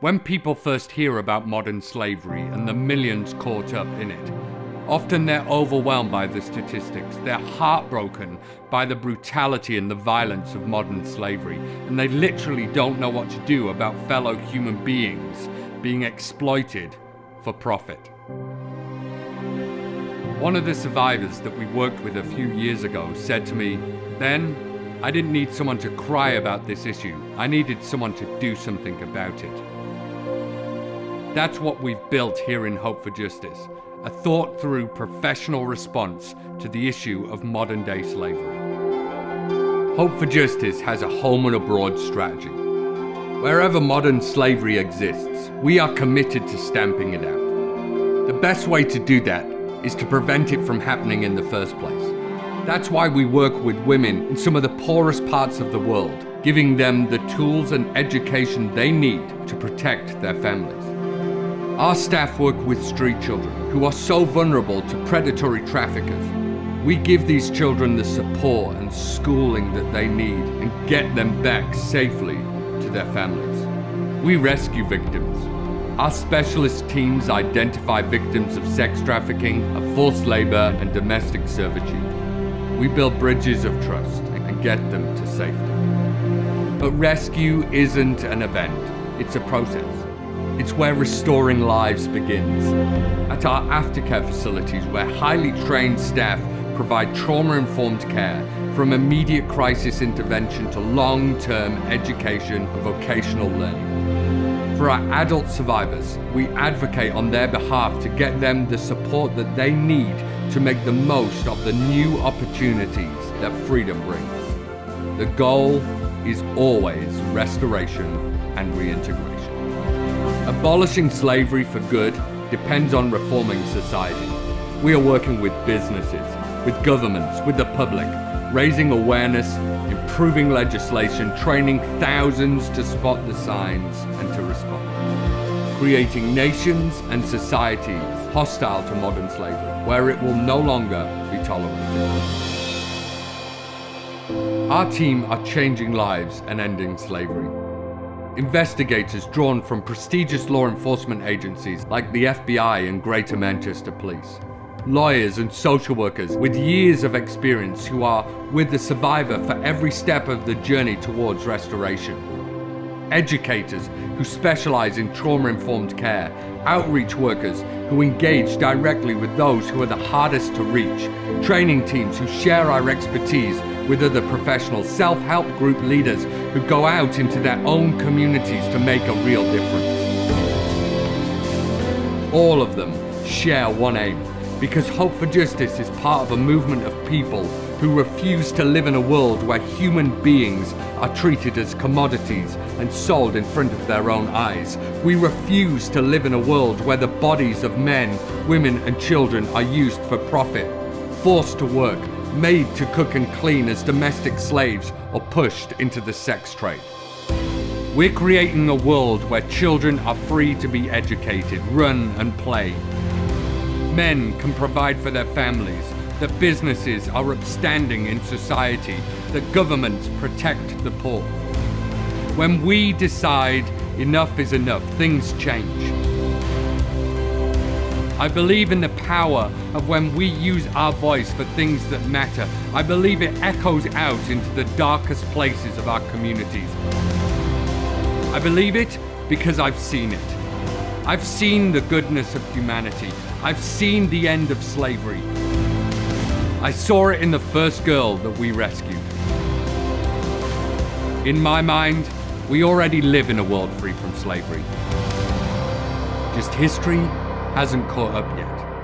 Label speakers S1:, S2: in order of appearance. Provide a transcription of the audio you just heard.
S1: When people first hear about modern slavery and the millions caught up in it, often they're overwhelmed by the statistics. They're heartbroken by the brutality and the violence of modern slavery, and they literally don't know what to do about fellow human beings being exploited for profit. One of the survivors that we worked with a few years ago said to me, "Ben, I didn't need someone to cry about this issue. I needed someone to do something about it." That's what we've built here in Hope for Justice, a thought-through professional response to the issue of modern-day slavery. Hope for Justice has a home and abroad strategy. Wherever modern slavery exists, we are committed to stamping it out. The best way to do that is to prevent it from happening in the first place. That's why we work with women in some of the poorest parts of the world, giving them the tools and education they need to protect their families. Our staff work with street children who are so vulnerable to predatory traffickers. We give these children the support and schooling that they need and get them back safely to their families. We rescue victims. Our specialist teams identify victims of sex trafficking, of forced labor, and domestic servitude. We build bridges of trust and get them to safety. But rescue isn't an event, it's a process. It's where restoring lives begins. At our aftercare facilities, where highly trained staff provide trauma-informed care, from immediate crisis intervention to long-term education and vocational learning. For our adult survivors, we advocate on their behalf to get them the support that they need to make the most of the new opportunities that freedom brings. The goal is always restoration and reintegration. Abolishing slavery for good depends on reforming society. We are working with businesses, with governments, with the public, raising awareness, improving legislation, training thousands to spot the signs and to respond. Creating nations and societies hostile to modern slavery, where it will no longer be tolerated. Our team are changing lives and ending slavery. Investigators drawn from prestigious law enforcement agencies like the FBI and Greater Manchester Police. Lawyers and social workers with years of experience who are with the survivor for every step of the journey towards restoration. Educators who specialize in trauma-informed care. Outreach workers who engage directly with those who are the hardest to reach. Training teams who share our expertise with other professionals, self-help group leaders who go out into their own communities to make a real difference. All of them share one aim, because Hope for Justice is part of a movement of people who refuse to live in a world where human beings are treated as commodities and sold in front of their own eyes. We refuse to live in a world where the bodies of men, women, and children are used for profit, forced to work, made to cook and clean as domestic slaves, or pushed into the sex trade. We're creating a world where children are free to be educated, run and play. Men can provide for their families, that businesses are upstanding in society, that governments protect the poor. When we decide enough is enough, things change. I believe in the power of when we use our voice for things that matter. I believe it echoes out into the darkest places of our communities. I believe it because I've seen it. I've seen the goodness of humanity. I've seen the end of slavery. I saw it in the first girl that we rescued. In my mind, we already live in a world free from slavery. Just history hasn't caught up yet.